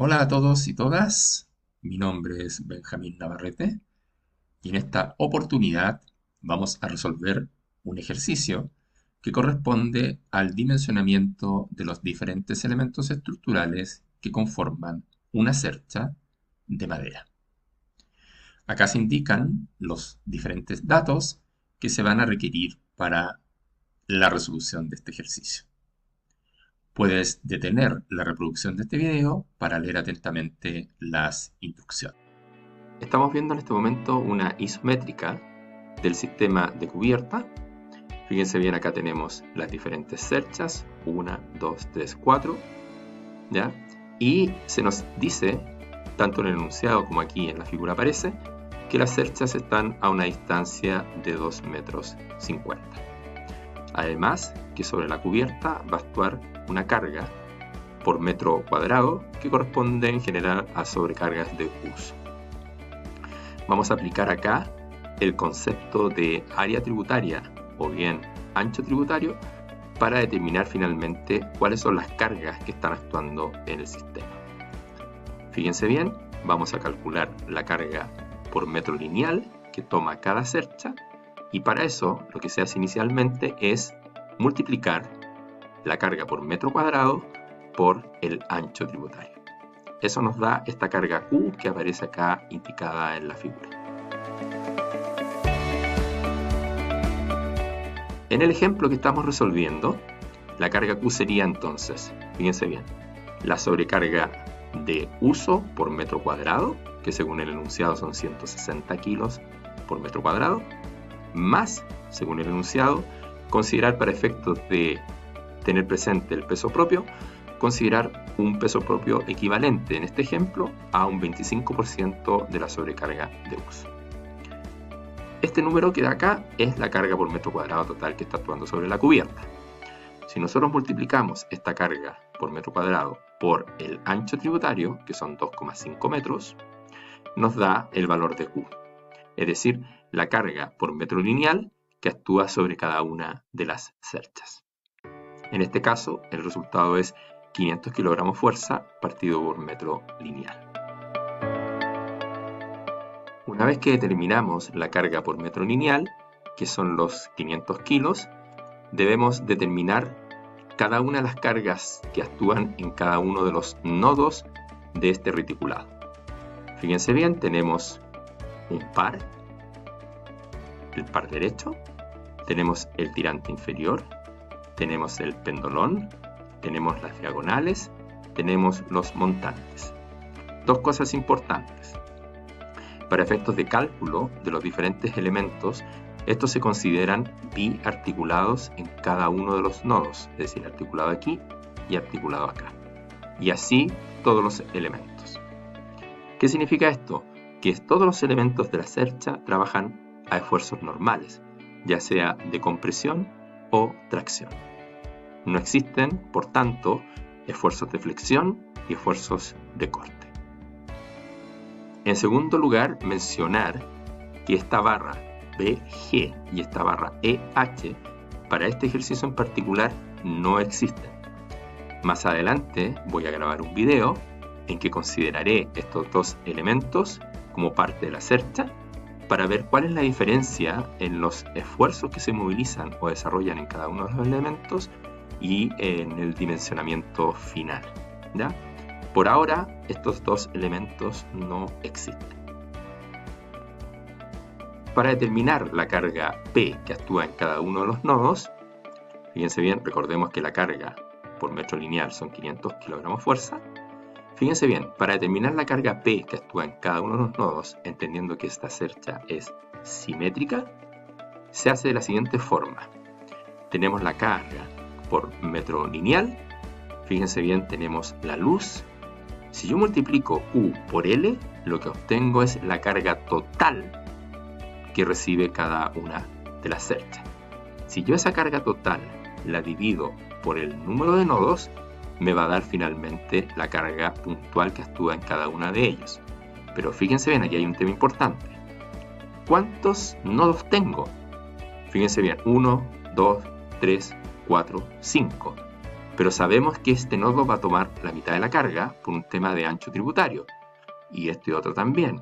Hola a todos y todas, mi nombre es Benjamín Navarrete y en esta oportunidad vamos a resolver un ejercicio que corresponde al dimensionamiento de los diferentes elementos estructurales que conforman una cercha de madera. Acá se indican los diferentes datos que se van a requerir para la resolución de este ejercicio. Puedes detener la reproducción de este video para leer atentamente las instrucciones. Estamos viendo en este momento una isométrica del sistema de cubierta. Fíjense bien, acá tenemos las diferentes cerchas, 1, 2, 3, 4, ¿ya? Y se nos dice, tanto en el enunciado como aquí en la figura aparece, que las cerchas están a una distancia de 2,50 metros. Además, que sobre la cubierta va a actuar una carga por metro cuadrado que corresponde en general a sobrecargas de uso. Vamos a aplicar acá el concepto de área tributaria o bien ancho tributario para determinar finalmente cuáles son las cargas que están actuando en el sistema. Fíjense bien, vamos a calcular la carga por metro lineal que toma cada cercha y para eso lo que se hace inicialmente es multiplicar la carga por metro cuadrado por el ancho tributario. Eso nos da esta carga Q que aparece acá indicada en la figura. En el ejemplo que estamos resolviendo, la carga Q sería entonces, fíjense bien, la sobrecarga de uso por metro cuadrado, que según el enunciado son 160 kilos por metro cuadrado, más, según el enunciado, considerar para efectos de tener presente el peso propio, considerar un peso propio equivalente, en este ejemplo, a un 25% de la sobrecarga de uso. Este número que da acá es la carga por metro cuadrado total que está actuando sobre la cubierta. Si nosotros multiplicamos esta carga por metro cuadrado por el ancho tributario, que son 2,5 metros, nos da el valor de Q, es decir, la carga por metro lineal que actúa sobre cada una de las cerchas. En este caso, el resultado es 500 kilogramos fuerza partido por metro lineal. Una vez que determinamos la carga por metro lineal, que son los 500 kilos, debemos determinar cada una de las cargas que actúan en cada uno de los nodos de este reticulado. Fíjense bien, tenemos un par, el par derecho, tenemos el tirante inferior, tenemos el pendolón, tenemos las diagonales, tenemos los montantes. Dos cosas importantes. Para efectos de cálculo de los diferentes elementos, estos se consideran biarticulados en cada uno de los nodos, es decir, articulado aquí y articulado acá. Y así todos los elementos. ¿Qué significa esto? Que todos los elementos de la cercha trabajan a esfuerzos normales, ya sea de compresión o tracción. No existen, por tanto, esfuerzos de flexión y esfuerzos de corte. En segundo lugar, mencionar que esta barra BG y esta barra EH para este ejercicio en particular no existen. Más adelante voy a grabar un video en que consideraré estos dos elementos como parte de la cercha para ver cuál es la diferencia en los esfuerzos que se movilizan o desarrollan en cada uno de los elementos y en el dimensionamiento final, ¿ya? Por ahora, estos dos elementos no existen. Para determinar la carga P que actúa en cada uno de los nodos, fíjense bien, recordemos que la carga por metro lineal son 500 kilogramos fuerza. Fíjense bien, para determinar la carga P que actúa en cada uno de los nodos, entendiendo que esta cercha es simétrica, se hace de la siguiente forma. Tenemos la carga por metro lineal, fíjense bien, tenemos la luz. Si yo multiplico U por L, lo que obtengo es la carga total que recibe cada una de las cerchas. Si yo esa carga total la divido por el número de nodos, me va a dar finalmente la carga puntual que actúa en cada una de ellos. Pero fíjense bien, aquí hay un tema importante. ¿Cuántos nodos tengo? Fíjense bien, 1, 2, 3, 4, 5. pero sabemos que este nodo va a tomar la mitad de la carga por un tema de ancho tributario, y este otro también.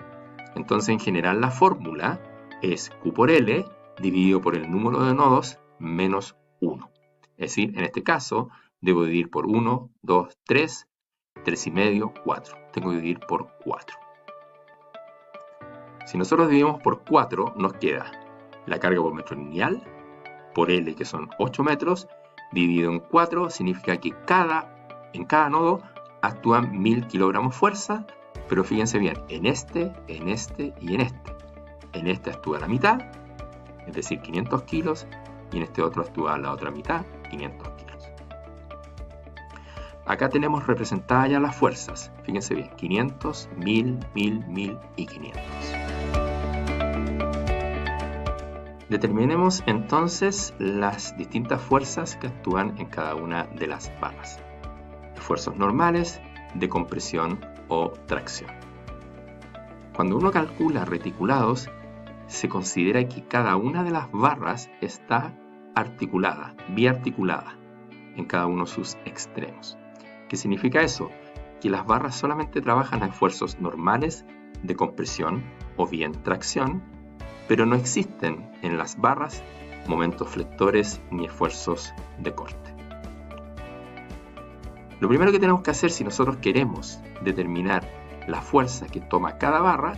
Entonces, en general, la fórmula es Q por L dividido por el número de nodos menos 1. Es decir, en este caso, debo dividir por 1, 2, 3, 3,5, 4. Tengo que dividir por 4. Si nosotros dividimos por 4, nos queda la carga por metro lineal, por L, que son 8 metros, dividido en 4, significa que en cada nodo actúan 1000 kilogramos fuerza, pero fíjense bien, en este y en este. En este actúa la mitad, es decir, 500 kilos, y en este otro actúa la otra mitad, 500 kilos. Acá tenemos representadas ya las fuerzas, fíjense bien, 500, 1000, 1000, 1000 y 500. Determinemos entonces las distintas fuerzas que actúan en cada una de las barras. Esfuerzos normales, de compresión o tracción. Cuando uno calcula reticulados, se considera que cada una de las barras está articulada, biarticulada, en cada uno de sus extremos. ¿Qué significa eso? Que las barras solamente trabajan a esfuerzos normales de compresión o bien tracción, pero no existen en las barras momentos flectores ni esfuerzos de corte. Lo primero que tenemos que hacer si nosotros queremos determinar la fuerza que toma cada barra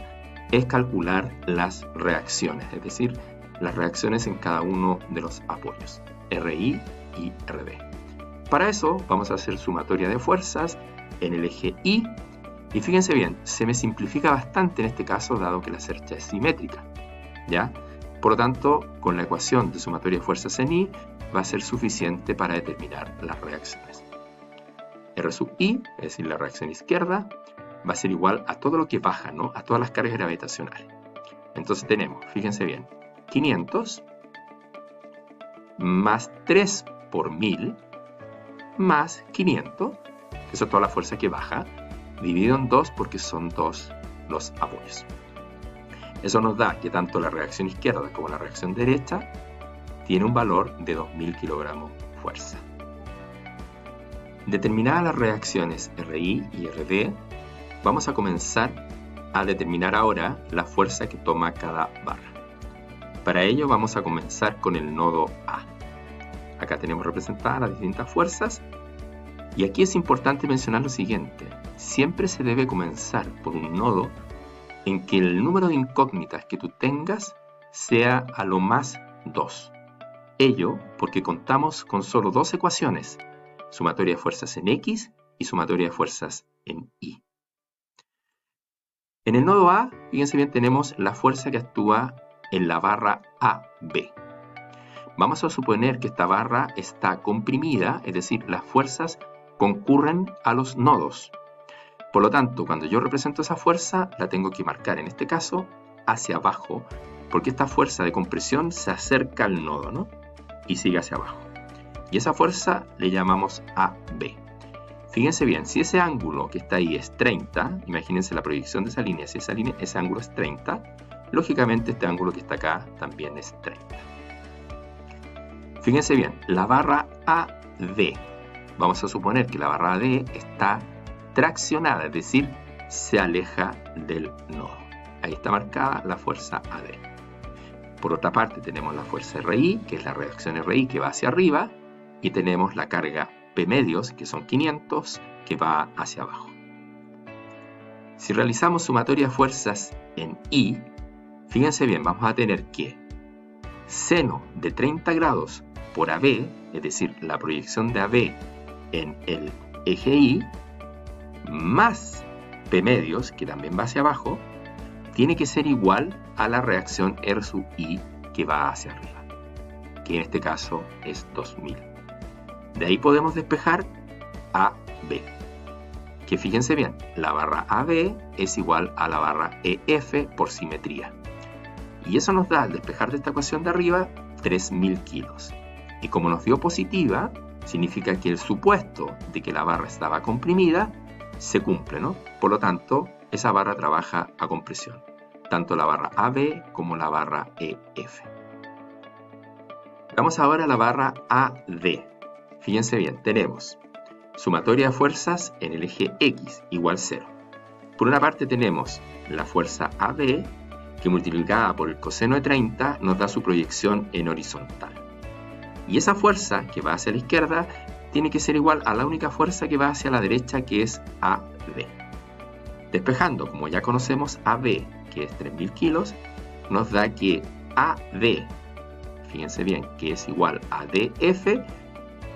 es calcular las reacciones, es decir, las reacciones en cada uno de los apoyos, RI y RD. Para eso vamos a hacer sumatoria de fuerzas en el eje I, y fíjense bien, se me simplifica bastante en este caso dado que la cercha es simétrica, ¿ya? Por lo tanto, con la ecuación de sumatoria de fuerzas en I va a ser suficiente para determinar las reacciones. R sub I, es decir, la reacción izquierda, va a ser igual a todo lo que baja, ¿no? A todas las cargas gravitacionales. Entonces tenemos, fíjense bien, 500 más 3 por 1000 más 500, eso es toda la fuerza que baja, dividido en 2 porque son 2 los apoyos. Eso nos da que tanto la reacción izquierda como la reacción derecha tiene un valor de 2000 kilogramos fuerza. Determinadas las reacciones RI y RD, vamos a comenzar a determinar ahora la fuerza que toma cada barra. Para ello vamos a comenzar con el nodo A. Acá tenemos representadas las distintas fuerzas, y aquí es importante mencionar lo siguiente: siempre se debe comenzar por un nodo en que el número de incógnitas que tú tengas sea a lo más 2. Ello porque contamos con solo dos ecuaciones, sumatoria de fuerzas en X y sumatoria de fuerzas en Y. En el nodo A, fíjense bien, tenemos la fuerza que actúa en la barra AB. Vamos a suponer que esta barra está comprimida, es decir, las fuerzas concurren a los nodos. Por lo tanto, cuando yo represento esa fuerza, la tengo que marcar, en este caso, hacia abajo, porque esta fuerza de compresión se acerca al nodo, ¿no? Y sigue hacia abajo. Y esa fuerza le llamamos AB. Fíjense bien, si ese ángulo que está ahí es 30, imagínense la proyección de esa línea, si ese ángulo es 30, lógicamente este ángulo que está acá también es 30. Fíjense bien, la barra AD, vamos a suponer que la barra AD está traccionada, es decir, se aleja del nodo. Ahí está marcada la fuerza AD. Por otra parte tenemos la fuerza RI, que es la reacción RI que va hacia arriba, y tenemos la carga P medios, que son 500, que va hacia abajo. Si realizamos sumatoria de fuerzas en I, fíjense bien, vamos a tener que seno de 30 grados por AB, es decir, la proyección de AB en el eje Y, más P medios, que también va hacia abajo, tiene que ser igual a la reacción R sub I que va hacia arriba, que en este caso es 2000. De ahí podemos despejar AB, que fíjense bien, la barra AB es igual a la barra EF por simetría. Y eso nos da, al despejar de esta ecuación de arriba, 3000 kilos. Y como nos dio positiva, significa que el supuesto de que la barra estaba comprimida se cumple, ¿no? Por lo tanto, esa barra trabaja a compresión, tanto la barra AB como la barra EF. Vamos ahora a la barra AD. Fíjense bien, tenemos sumatoria de fuerzas en el eje X igual 0. Por una parte tenemos la fuerza AB, que multiplicada por el coseno de 30 nos da su proyección en horizontal. Y esa fuerza que va hacia la izquierda tiene que ser igual a la única fuerza que va hacia la derecha, que es AB. Despejando, como ya conocemos, AB, que es 3.000 kilos, nos da que AD, fíjense bien, que es igual a DF,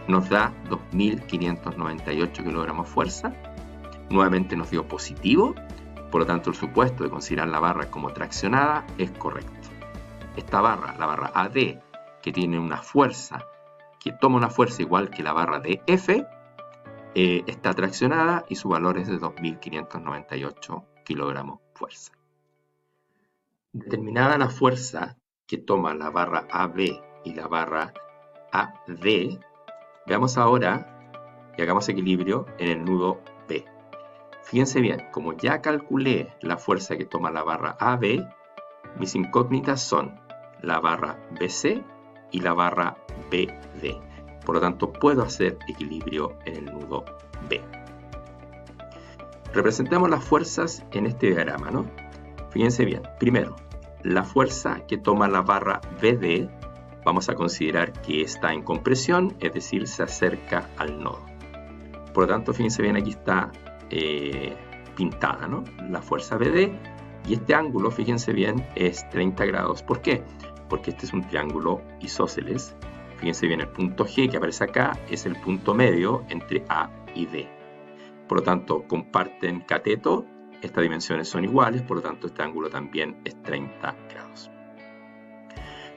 nos da 2.598 kilogramos fuerza. Nuevamente nos dio positivo, por lo tanto el supuesto de considerar la barra como traccionada es correcto. Esta barra, la barra AD, que tiene una fuerza, que toma una fuerza igual que la barra DF, está traccionada y su valor es de 2.598 kilogramos fuerza. Determinada la fuerza que toma la barra AB y la barra AD, veamos ahora y hagamos equilibrio en el nudo B. Fíjense bien, como ya calculé la fuerza que toma la barra AB, mis incógnitas son la barra BC y la barra BD. Por lo tanto, puedo hacer equilibrio en el nudo B. Representemos las fuerzas en este diagrama, ¿no? Fíjense bien, primero, la fuerza que toma la barra BD, vamos a considerar que está en compresión, es decir, se acerca al nodo. Por lo tanto, fíjense bien, aquí está pintada, ¿no? La fuerza BD, y este ángulo, fíjense bien, es 30 grados. ¿Por qué? Porque este es un triángulo isósceles. Fíjense bien, el punto G que aparece acá es el punto medio entre A y D. Por lo tanto, comparten cateto, estas dimensiones son iguales, por lo tanto este ángulo también es 30 grados.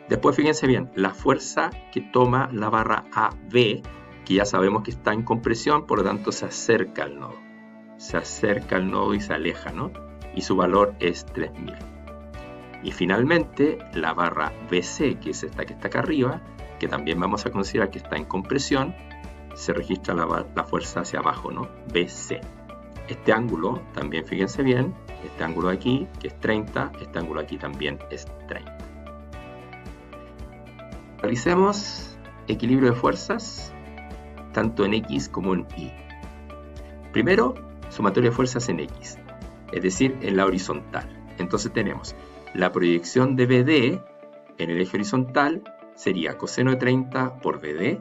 Después fíjense bien, la fuerza que toma la barra AB, que ya sabemos que está en compresión, por lo tanto se acerca al nodo. Se acerca al nodo y se aleja, ¿no? Y su valor es 3.000. Y finalmente la barra BC, que es esta que está acá arriba, que también vamos a considerar que está en compresión, se registra la fuerza hacia abajo, ¿no? BC. Este ángulo, también fíjense bien, este ángulo de aquí, que es 30, este ángulo aquí también es 30. Realicemos equilibrio de fuerzas, tanto en X como en Y. Primero, sumatoria de fuerzas en X, es decir, en la horizontal. Entonces tenemos la proyección de BD en el eje horizontal, sería coseno de 30 por BD,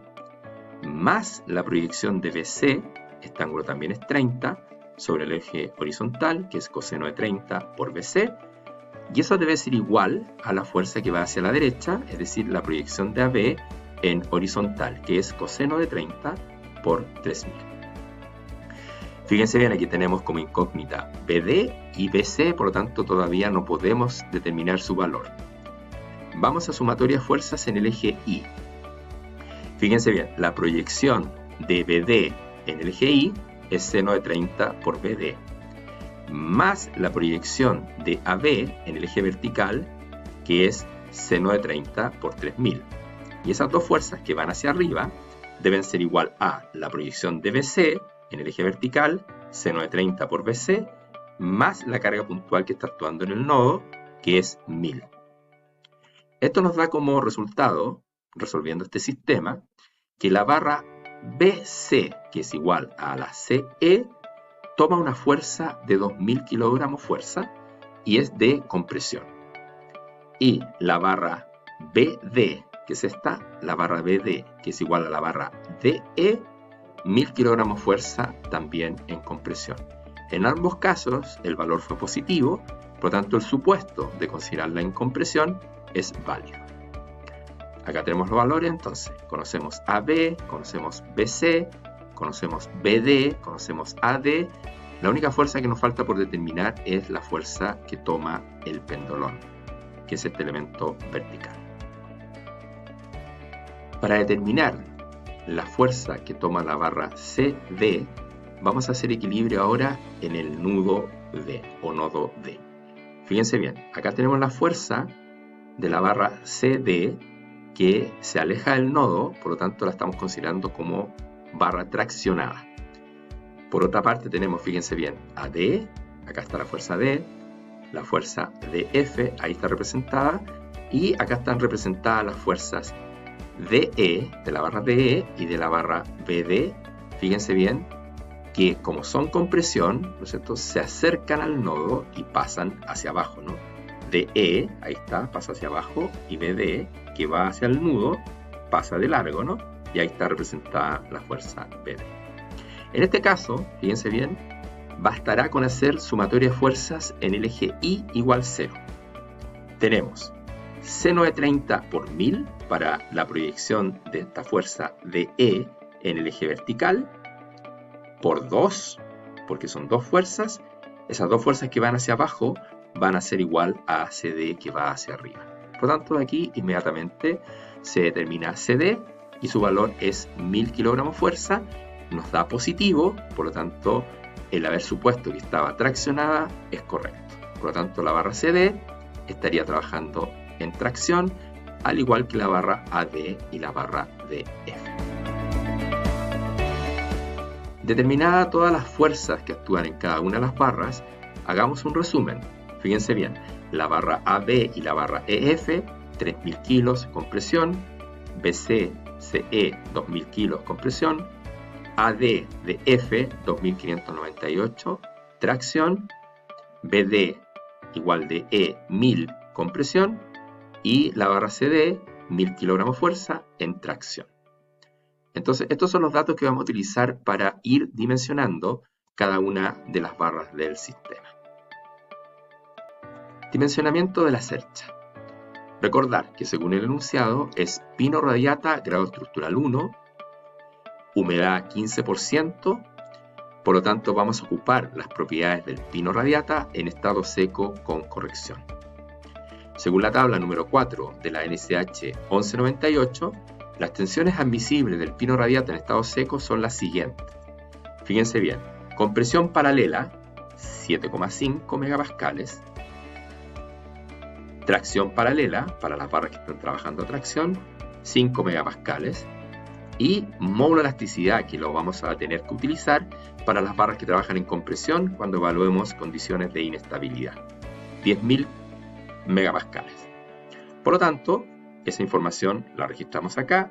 más la proyección de BC, este ángulo también es 30, sobre el eje horizontal, que es coseno de 30 por BC, y eso debe ser igual a la fuerza que va hacia la derecha, es decir, la proyección de AB en horizontal, que es coseno de 30 por 3.000. Fíjense bien, aquí tenemos como incógnita BD y BC, por lo tanto todavía no podemos determinar su valor. Vamos a sumatoria de fuerzas en el eje Y. Fíjense bien, la proyección de BD en el eje Y es seno de 30 por BD, más la proyección de AB en el eje vertical, que es seno de 30 por 3.000. Y esas dos fuerzas que van hacia arriba deben ser igual a la proyección de BC en el eje vertical, seno de 30 por BC, más la carga puntual que está actuando en el nodo, que es 1000. Esto nos da como resultado, resolviendo este sistema, que la barra BC, que es igual a la CE, toma una fuerza de 2.000 kilogramos fuerza y es de compresión. Y la barra BD, que es esta, la barra BD, que es igual a la barra DE, 1.000 kilogramos fuerza también en compresión. En ambos casos el valor fue positivo, por lo tanto el supuesto de considerarla en compresión es válido. Acá tenemos los valores, entonces conocemos AB, conocemos BC, conocemos BD, conocemos AD. La única fuerza que nos falta por determinar es la fuerza que toma el pendolón, que es este elemento vertical. Para determinar la fuerza que toma la barra CD, vamos a hacer equilibrio ahora en el nudo D o nodo D. Fíjense bien, acá tenemos la fuerza de la barra CD que se aleja del nodo, por lo tanto la estamos considerando como barra traccionada. Por otra parte tenemos, fíjense bien, AD, acá está la fuerza D, la fuerza DF, ahí está representada, y acá están representadas las fuerzas DE, de la barra DE, y de la barra BD, fíjense bien que como son compresión, ¿no es cierto?, se acercan al nodo y pasan hacia abajo, ¿no? DE, ahí está, pasa hacia abajo, y BD, que va hacia el nudo, pasa de largo, ¿no? Y ahí está representada la fuerza BD. En este caso, fíjense bien, bastará con hacer sumatoria de fuerzas en el eje Y igual 0. Tenemos seno de 30 por 1000 para la proyección de esta fuerza DE en el eje vertical, por 2, porque son dos fuerzas. Esas dos fuerzas que van hacia abajo van a ser igual a CD que va hacia arriba. Por lo tanto, aquí inmediatamente se determina CD y su valor es 1000 kilogramos fuerza, nos da positivo, por lo tanto, el haber supuesto que estaba traccionada es correcto. Por lo tanto, la barra CD estaría trabajando en tracción, al igual que la barra AD y la barra DF. Determinadas todas las fuerzas que actúan en cada una de las barras, hagamos un resumen. Fíjense bien, la barra AB y la barra EF, 3000 kilos compresión, BC, CE, 2000 kilos compresión, AD de F, 2598 tracción, BD igual de E, 1000 compresión, y la barra CD, 1000 kilogramos fuerza en tracción. Entonces, estos son los datos que vamos a utilizar para ir dimensionando cada una de las barras del sistema. Dimensionamiento de la cercha. Recordar que según el enunciado es pino radiata grado estructural 1, humedad 15%, por lo tanto vamos a ocupar las propiedades del pino radiata en estado seco con corrección. Según la tabla número 4 de la NSH 1198, las tensiones admisibles del pino radiata en estado seco son las siguientes. Fíjense bien, compresión paralela 7,5 megapascales, tracción paralela para las barras que están trabajando a tracción 5 megapascales y módulo elasticidad, que lo vamos a tener que utilizar para las barras que trabajan en compresión cuando evaluemos condiciones de inestabilidad, 10.000 megapascales. Por lo tanto, esa información la registramos acá: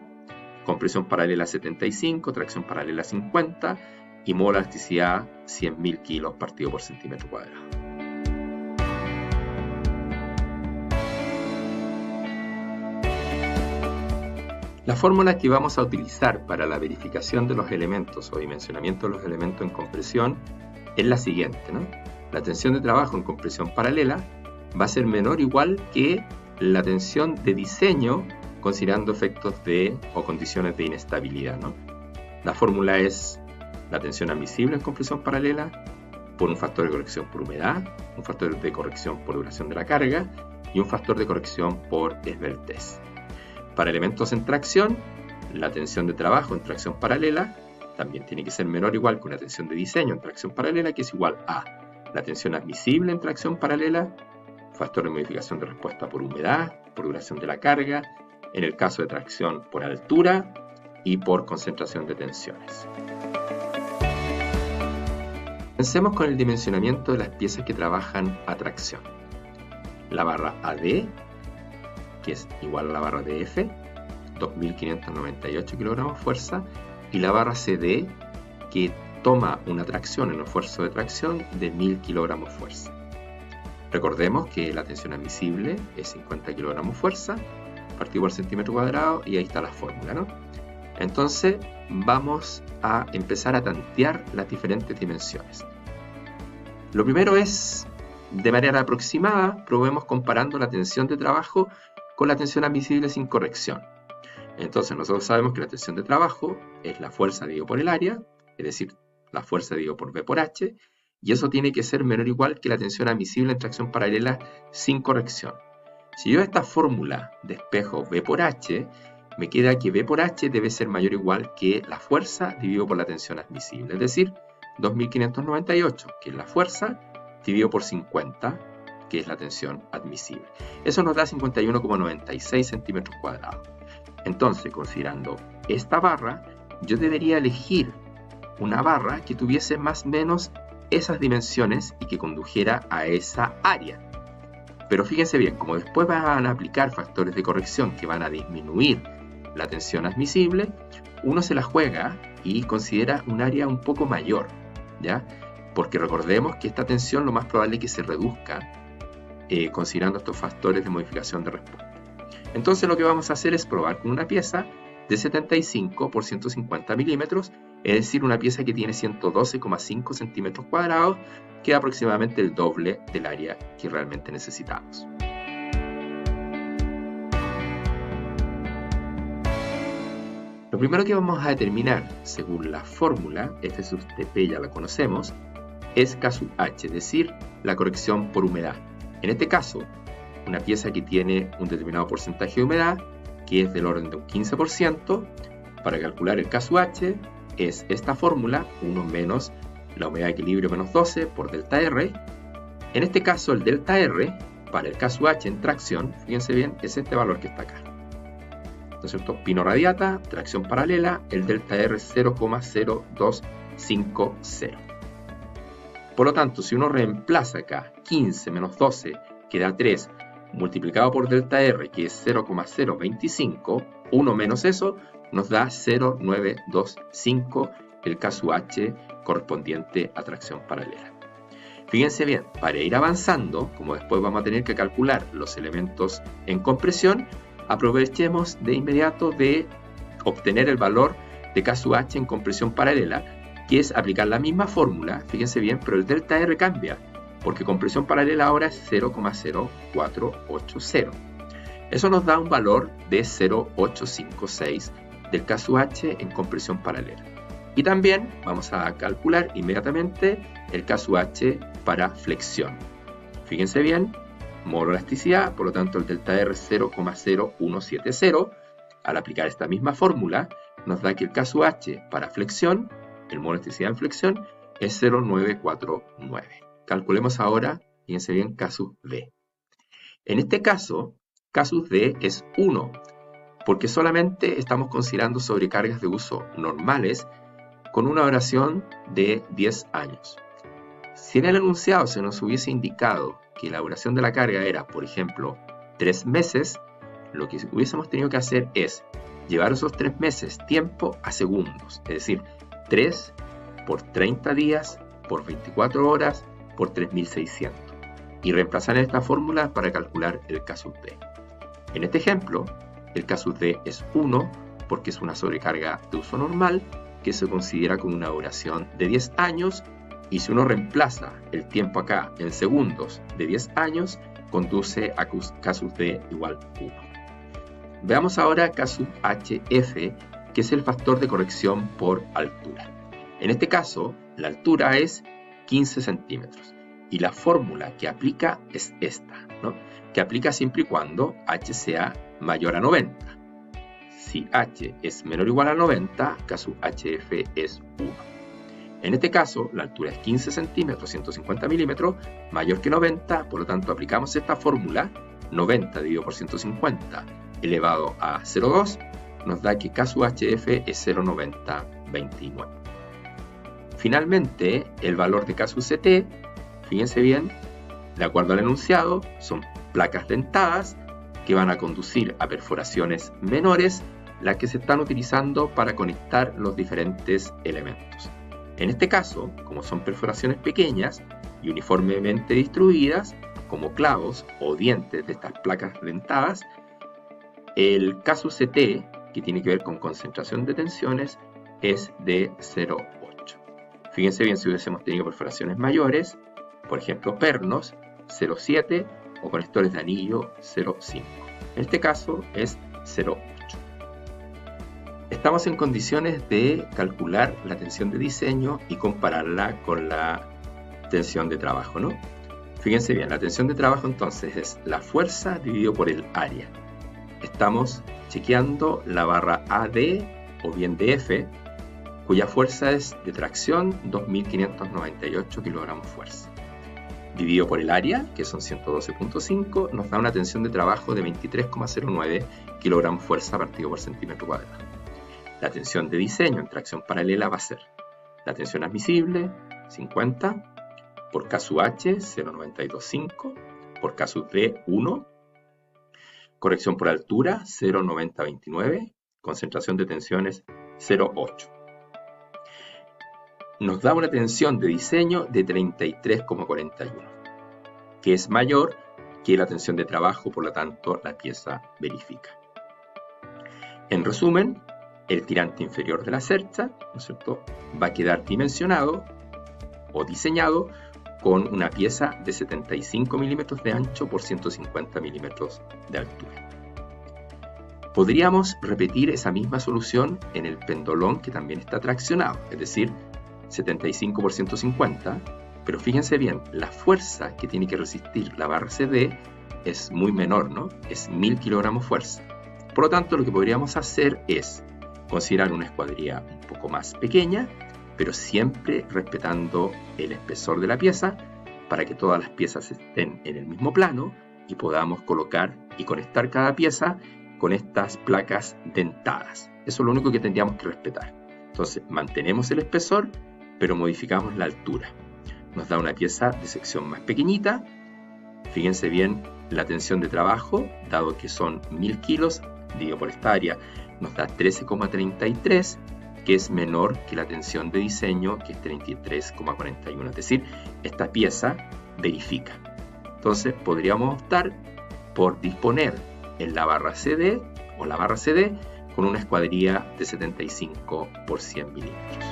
compresión paralela 75, tracción paralela 50 y módulo de elasticidad 100.000 kilos partido por centímetro cuadrado. La fórmula que vamos a utilizar para la verificación de los elementos o dimensionamiento de los elementos en compresión es la siguiente, ¿no? La tensión de trabajo en compresión paralela va a ser menor o igual que la tensión de diseño considerando efectos o condiciones de inestabilidad, ¿no? La fórmula es la tensión admisible en compresión paralela por un factor de corrección por humedad, un factor de corrección por duración de la carga y un factor de corrección por esbeltez. Para elementos en tracción, la tensión de trabajo en tracción paralela también tiene que ser menor o igual que una tensión de diseño en tracción paralela, que es igual a la tensión admisible en tracción paralela, factor de modificación de respuesta por humedad, por duración de la carga, en el caso de tracción por altura y por concentración de tensiones. Pensemos con el dimensionamiento de las piezas que trabajan a tracción. La barra AD, que es igual a la barra DF, 2.598 kilogramos fuerza, y la barra CD, que toma una tracción en un esfuerzo de tracción de 1000 kilogramos fuerza. Recordemos que la tensión admisible es 50 kilogramos fuerza, partido por centímetro cuadrado, y ahí está la fórmula, ¿no? Entonces vamos a empezar a tantear las diferentes dimensiones. Lo primero es, de manera aproximada, probemos comparando la tensión de trabajo con la tensión admisible sin corrección. Entonces nosotros sabemos que la tensión de trabajo es la fuerza dividido por el área, es decir, la fuerza dividido por V por H, y eso tiene que ser menor o igual que la tensión admisible en tracción paralela sin corrección. Si yo esta fórmula despejo V por H, me queda que V por H debe ser mayor o igual que la fuerza dividido por la tensión admisible, es decir, 2.598, que es la fuerza, dividido por 50, que es la tensión admisible. Eso nos da 51,96 centímetros cuadrados. Entonces, considerando esta barra, yo debería elegir una barra que tuviese más o menos esas dimensiones y que condujera a esa área. Pero fíjense bien, como después van a aplicar factores de corrección que van a disminuir la tensión admisible, uno se la juega y considera un área un poco mayor, ¿ya? Porque recordemos que esta tensión lo más probable es que se reduzca considerando estos factores de modificación de respuesta. Entonces lo que vamos a hacer es probar con una pieza de 75 por 150 milímetros, es decir, una pieza que tiene 112,5 centímetros cuadrados, que es aproximadamente el doble del área que realmente necesitamos. Lo primero que vamos a determinar, según la fórmula, F sub Tp ya la conocemos, es K sub H, es decir, la corrección por humedad. En este caso, una pieza que tiene un determinado porcentaje de humedad, que es del orden de un 15%, para calcular el K sub H es esta fórmula, 1 menos la humedad de equilibrio menos 12 por delta R. En este caso, el delta R para el K sub H en tracción, fíjense bien, es este valor que está acá. ¿No es cierto? Pino radiata, tracción paralela, el delta R es 0,0250. Por lo tanto, si uno reemplaza acá 15 menos 12, que da 3, multiplicado por delta R, que es 0,025, 1 menos eso, nos da 0,925 el K sub H correspondiente a tracción paralela. Fíjense bien, para ir avanzando, como después vamos a tener que calcular los elementos en compresión, aprovechemos de inmediato de obtener el valor de K sub H en compresión paralela, que es aplicar la misma fórmula, fíjense bien, pero el delta R cambia, porque compresión paralela ahora es 0,0480. Eso nos da un valor de 0,856 del K sub H en compresión paralela. Y también vamos a calcular inmediatamente el K sub H para flexión. Fíjense bien, moro elasticidad, por lo tanto el delta R es 0,0170. Al aplicar esta misma fórmula, nos da que el K sub H para flexión, el moro elasticidad en flexión, es 0,949. Calculemos ahora, fíjense bien, K sub D. En este caso, K sub D es 1, porque solamente estamos considerando sobrecargas de uso normales con una duración de 10 años. Si en el enunciado se nos hubiese indicado que la duración de la carga era, por ejemplo, 3 meses, lo que hubiésemos tenido que hacer es llevar esos 3 meses tiempo a segundos, es decir, 3 por 30 días, por 24 horas, por 3600, y reemplazar en esta fórmula para calcular el K sub D. En este ejemplo, el K sub D es 1 porque es una sobrecarga de uso normal que se considera con una duración de 10 años, y si uno reemplaza el tiempo acá en segundos de 10 años, conduce a K sub D igual 1. Veamos ahora K sub HF, que es el factor de corrección por altura. En este caso, la altura es 15 centímetros y la fórmula que aplica es esta, ¿no? Que aplica siempre y cuando h sea mayor a 90. Si h es menor o igual a 90, K sub HF es 1. En este caso, la altura es 15 centímetros, 150 milímetros, mayor que 90, por lo tanto aplicamos esta fórmula, 90 dividido por 150 elevado a 0,2, nos da que K sub HF es 0,9029. Finalmente, el valor de K sub CT, fíjense bien, de acuerdo al enunciado, son placas dentadas que van a conducir a perforaciones menores, las que se están utilizando para conectar los diferentes elementos. En este caso, como son perforaciones pequeñas y uniformemente distribuidas, como clavos o dientes de estas placas dentadas, el K sub CT, que tiene que ver con concentración de tensiones, es de 0,8. Fíjense bien, si hubiésemos tenido perforaciones mayores, por ejemplo pernos, 0,7 o conectores de anillo, 0,5. En este caso es 0,8. Estamos en condiciones de calcular la tensión de diseño y compararla con la tensión de trabajo, ¿no? Fíjense bien, la tensión de trabajo entonces es la fuerza dividido por el área. Estamos chequeando la barra AD o bien DF, cuya fuerza es de tracción 2.598 kilogramos fuerza. Dividido por el área, que son 112.5, nos da una tensión de trabajo de 23,09 kilogramos fuerza partido por centímetro cuadrado. La tensión de diseño en tracción paralela va a ser la tensión admisible, 50, por K sub H, 0,925, por K sub D, 1, corrección por altura, 0,9029, concentración de tensiones, 0,8. Nos da una tensión de diseño de 33,41, que es mayor que la tensión de trabajo, por lo tanto la pieza verifica. En resumen, el tirante inferior de la cercha, ¿no es cierto?, va a quedar dimensionado o diseñado con una pieza de 75 milímetros de ancho por 150 milímetros de altura. Podríamos repetir esa misma solución en el pendolón, que también está traccionado, es decir, 75 por 150, pero fíjense bien, la fuerza que tiene que resistir la barra CD es muy menor, ¿no? Es 1000 kilogramos fuerza. Por lo tanto, lo que podríamos hacer es considerar una escuadrilla un poco más pequeña, pero siempre respetando el espesor de la pieza para que todas las piezas estén en el mismo plano y podamos colocar y conectar cada pieza con estas placas dentadas. Eso es lo único que tendríamos que respetar. Entonces, mantenemos el espesor, pero modificamos la altura. Nos da una pieza de sección más pequeñita. Fíjense bien la tensión de trabajo, dado que son 1000 kilos, dividido por esta área, nos da 13,33, que es menor que la tensión de diseño, que es 33,41. Es decir, esta pieza verifica. Entonces, podríamos optar por disponer en la barra CD o la barra CD con una escuadrilla de 75 por 100 milímetros.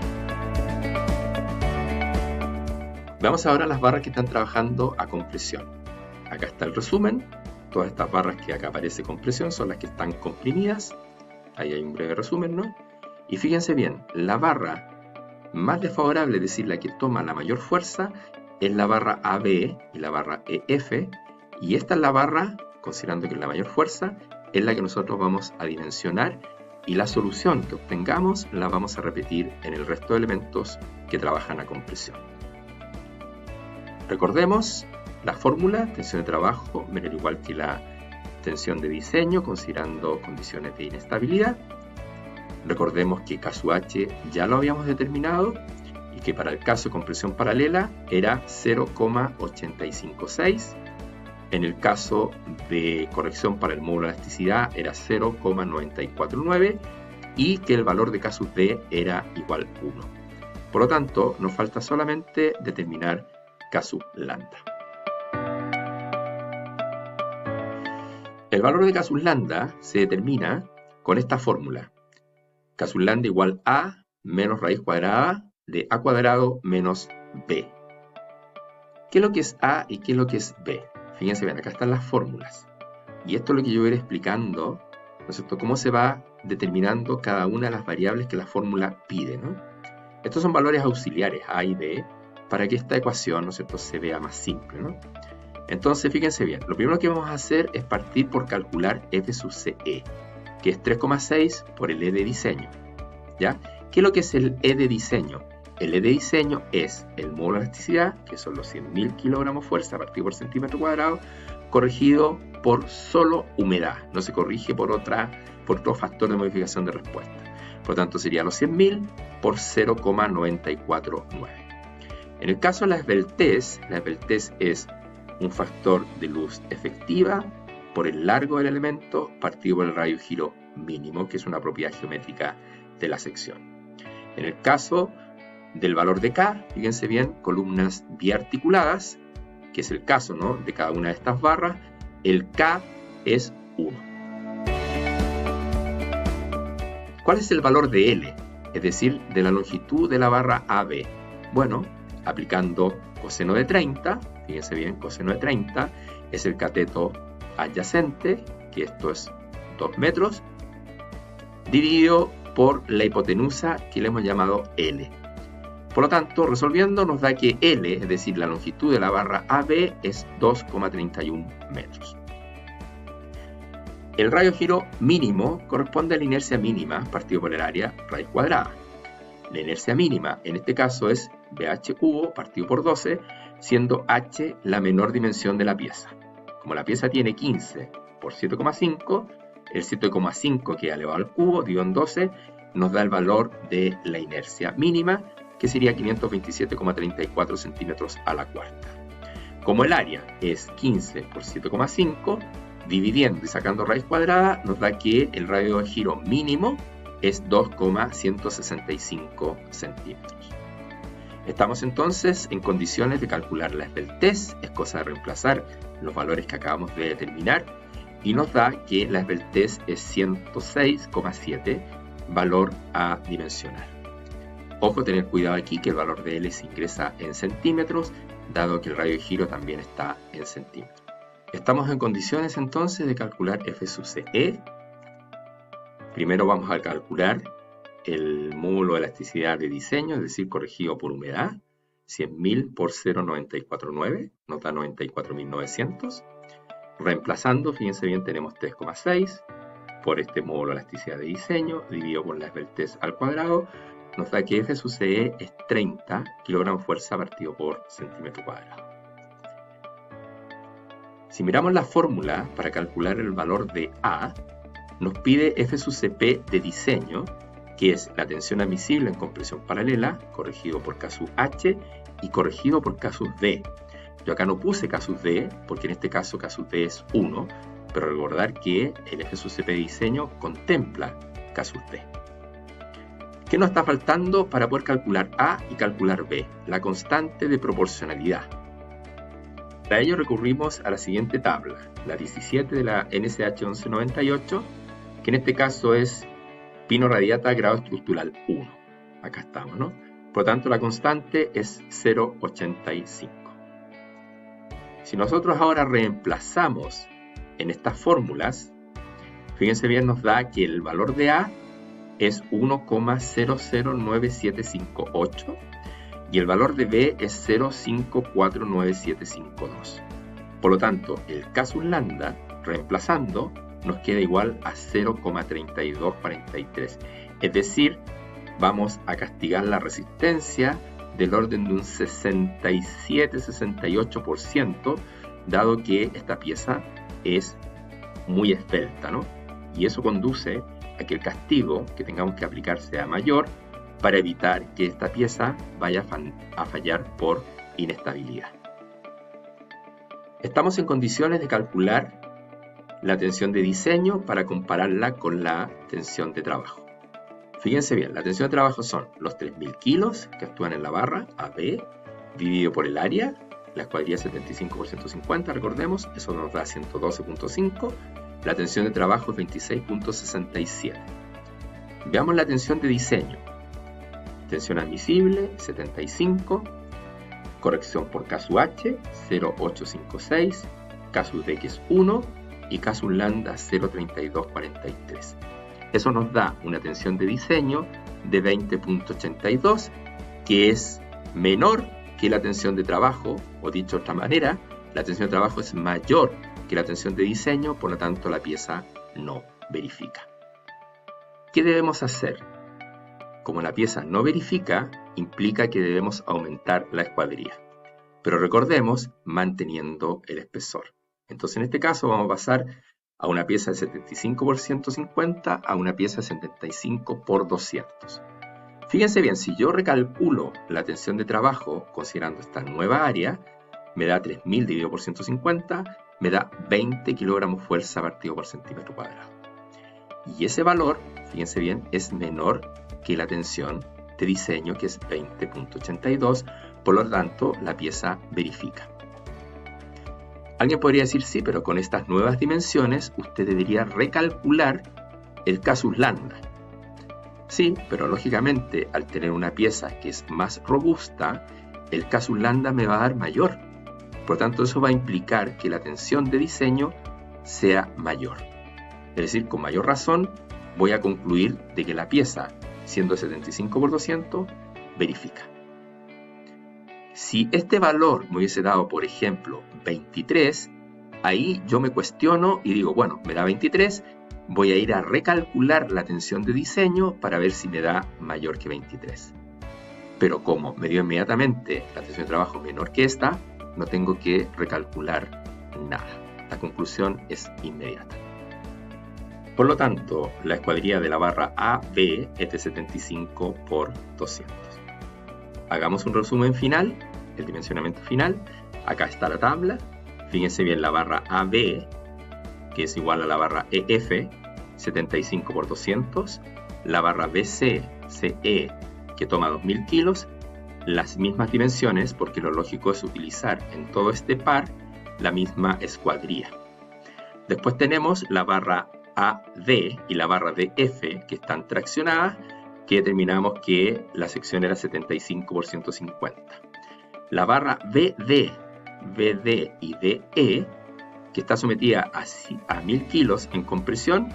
Veamos ahora las barras que están trabajando a compresión. Acá está el resumen. Todas estas barras que acá aparece compresión son las que están comprimidas. Ahí hay un breve resumen, ¿no? Y fíjense bien, la barra más desfavorable, es decir, la que toma la mayor fuerza, es la barra AB y la barra EF. Y esta es la barra, considerando que es la mayor fuerza, es la que nosotros vamos a dimensionar, y la solución que obtengamos la vamos a repetir en el resto de elementos que trabajan a compresión. Recordemos la fórmula: tensión de trabajo menor o igual que la tensión de diseño, considerando condiciones de inestabilidad. Recordemos que K sub H ya lo habíamos determinado y que para el caso de compresión paralela era 0,856. En el caso de corrección para el módulo de elasticidad era 0,949 y que el valor de K sub D era igual a 1. Por lo tanto, nos falta solamente determinar K sub lambda. El valor de K sub lambda se determina con esta fórmula: K sub lambda igual a menos raíz cuadrada de a cuadrado menos b. ¿Qué es lo que es a y qué es lo que es b? Fíjense bien, acá están las fórmulas. Y esto es lo que yo voy a ir explicando, ¿no es cierto?, cómo se va determinando cada una de las variables que la fórmula pide, ¿no? Estos son valores auxiliares, a y b, para que esta ecuación, ¿no es cierto?, se vea más simple, ¿no? Entonces, fíjense bien, lo primero que vamos a hacer es partir por calcular F sub CE, que es 3,6 por el E de diseño, ¿ya? ¿Qué es lo que es el E de diseño? El E de diseño es el módulo de elasticidad, que son los 100.000 kilogramos fuerza partido por centímetro cuadrado, corregido por solo humedad. No se corrige por otro factor de modificación de respuesta. Por lo tanto, sería los 100.000 por 0,949. En el caso de la esbeltez es un factor de luz efectiva por el largo del elemento partido por el radio de giro mínimo, que es una propiedad geométrica de la sección. En el caso del valor de K, fíjense bien, columnas biarticuladas, que es el caso, ¿no?, de cada una de estas barras, el K es 1. ¿Cuál es el valor de L? Es decir, de la longitud de la barra AB. Bueno, aplicando coseno de 30, fíjense bien, coseno de 30 es el cateto adyacente, que esto es 2 metros, dividido por la hipotenusa, que le hemos llamado L. Por lo tanto, resolviendo nos da que L, es decir, la longitud de la barra AB, es 2,31 metros. El radio de giro mínimo corresponde a la inercia mínima partido por el área raíz cuadrada. La inercia mínima en este caso es BH cubo partido por 12, siendo H la menor dimensión de la pieza. Como la pieza tiene 15 por 7,5, el 7,5 que elevado al cubo dividido en 12 nos da el valor de la inercia mínima, que sería 527,34 centímetros a la cuarta. Como el área es 15 por 7,5, dividiendo y sacando raíz cuadrada, nos da que el radio de giro mínimo es 2,165 centímetros. Estamos entonces en condiciones de calcular la esbeltez, es cosa de reemplazar los valores que acabamos de determinar, y nos da que la esbeltez es 106,7, valor a dimensionar. Ojo, tener cuidado aquí que el valor de L se ingresa en centímetros, dado que el radio de giro también está en centímetros. Estamos en condiciones entonces de calcular F sub CE. Primero vamos a calcular el módulo de elasticidad de diseño, es decir, corregido por humedad. 100.000 por 0,949 nos da 94.900. Reemplazando, fíjense bien, tenemos 3,6 por este módulo de elasticidad de diseño, dividido por la esbeltez al cuadrado, nos da que F sub CE es 30 kg fuerza partido por centímetro cuadrado. Si miramos la fórmula para calcular el valor de A, nos pide F sub CP de diseño, que es la tensión admisible en compresión paralela, corregido por K sub H y corregido por K sub D. Yo acá no puse K sub D, porque en este caso K sub D es 1, pero recordar que el F sub CP de diseño contempla K sub D. ¿Qué nos está faltando para poder calcular A y calcular B? La constante de proporcionalidad. Para ello recurrimos a la siguiente tabla, la 17 de la NSH 1198, que en este caso es pino radiata grado estructural 1. Acá estamos, ¿no? Por lo tanto, la constante es 0,85. Si nosotros ahora reemplazamos en estas fórmulas, fíjense bien, nos da que el valor de A es 1,009758 y el valor de B es 0,549752. Por lo tanto, el K sub lambda, reemplazando, nos queda igual a 0,3243. Es decir, vamos a castigar la resistencia del orden de un 67-68%, dado que esta pieza es muy esbelta, ¿no? Y eso conduce a que el castigo que tengamos que aplicar sea mayor para evitar que esta pieza vaya a fallar por inestabilidad. Estamos en condiciones de calcular la tensión de diseño para compararla con la tensión de trabajo. Fíjense bien, la tensión de trabajo son los 3.000 kilos que actúan en la barra AB dividido por el área, la escuadrilla 75 por 150, recordemos, eso nos da 112.5. La tensión de trabajo es 26.67. Veamos la tensión de diseño. Tensión admisible, 75. Corrección por K sub H, 0,856. K sub D, que es 1. Y K sub lambda, 0,3243. Eso nos da una tensión de diseño de 20.82, que es menor que la tensión de trabajo, o dicho de otra manera, la tensión de trabajo es mayor que la tensión de diseño, por lo tanto la pieza no verifica. ¿Qué debemos hacer? Como la pieza no verifica, implica que debemos aumentar la escuadrilla. Pero recordemos, manteniendo el espesor. Entonces en este caso vamos a pasar a una pieza de 75 por 150 a una pieza de 75 por 200. Fíjense bien, si yo recalculo la tensión de trabajo considerando esta nueva área, me da 3.000 dividido por 150, me da 20 kilogramos fuerza partido por centímetro cuadrado. Y ese valor, fíjense bien, es menor que la tensión de diseño, que es 20.82, por lo tanto la pieza verifica. Alguien podría decir, sí, pero con estas nuevas dimensiones usted debería recalcular el K sub lambda. Sí, pero lógicamente al tener una pieza que es más robusta, el K sub lambda me va a dar mayor. Por lo tanto, eso va a implicar que la tensión de diseño sea mayor. Es decir, con mayor razón voy a concluir de que la pieza, siendo 75 por 200, verifica. Si este valor me hubiese dado, por ejemplo, 23, ahí yo me cuestiono y digo, bueno, me da 23, voy a ir a recalcular la tensión de diseño para ver si me da mayor que 23. Pero como me dio inmediatamente la tensión de trabajo menor que esta, no tengo que recalcular nada. La conclusión es inmediata. Por lo tanto, la escuadrilla de la barra AB es de 75 por 200. Hagamos un resumen final, el dimensionamiento final. Acá está la tabla. Fíjense bien, la barra AB, que es igual a la barra EF, 75 por 200. la barra BC-CE, que toma 2000 kilos, las mismas dimensiones, porque lo lógico es utilizar en todo este par la misma escuadría. Después tenemos la barra AD y la barra DF, que están traccionadas, que determinamos que la sección era 75 por 150. La barra BD y DE, que está sometida a 1000 kilos en compresión,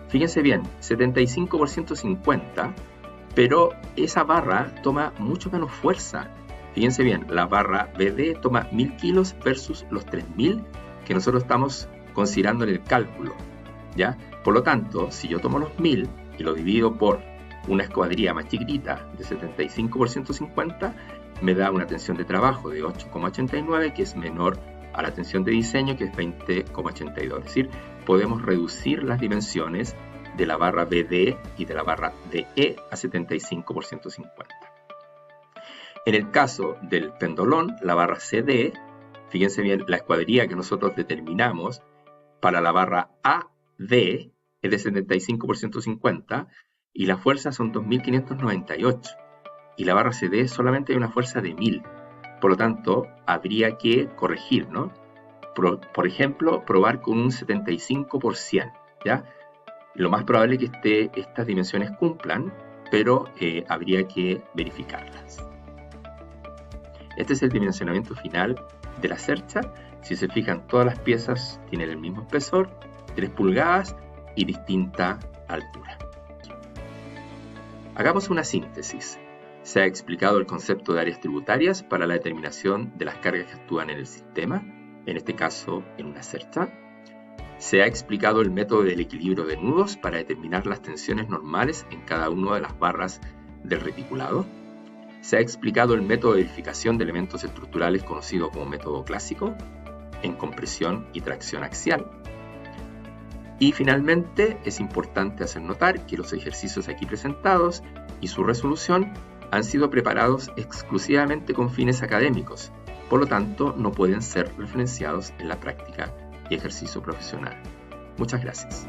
fíjense bien, 75 por 150, pero esa barra toma mucho menos fuerza. Fíjense bien, la barra BD toma 1000 kilos versus los 3000 que nosotros estamos considerando en el cálculo, ¿ya? Por lo tanto, si yo tomo los 1000 y lo divido por una escuadría más chiquitita de 75 por 150, me da una tensión de trabajo de 8,89, que es menor a la tensión de diseño, que es 20,82. Es decir, podemos reducir las dimensiones de la barra BD y de la barra DE a 75 por 150. En el caso del pendolón, la barra CD, fíjense bien, la escuadría que nosotros determinamos para la barra AD es de 75 por 150 y la fuerza son 2598. Y la barra CD solamente hay una fuerza de 1000. Por lo tanto, habría que corregir, ¿no? Por ejemplo, probar con un 75 por 100, ¿ya? Lo más probable es que estas dimensiones cumplan, pero habría que verificarlas. Este es el dimensionamiento final de la cercha. Si se fijan, todas las piezas tienen el mismo espesor, 3 pulgadas y distinta altura. Hagamos una síntesis. Se ha explicado el concepto de áreas tributarias para la determinación de las cargas que actúan en el sistema, en este caso en una cercha. Se ha explicado el método del equilibrio de nudos para determinar las tensiones normales en cada una de las barras del reticulado. Se ha explicado el método de verificación de elementos estructurales conocido como método clásico, en compresión y tracción axial. Y finalmente es importante hacer notar que los ejercicios aquí presentados y su resolución han sido preparados exclusivamente con fines académicos, por lo tanto no pueden ser referenciados en la práctica y ejercicio profesional. Muchas gracias.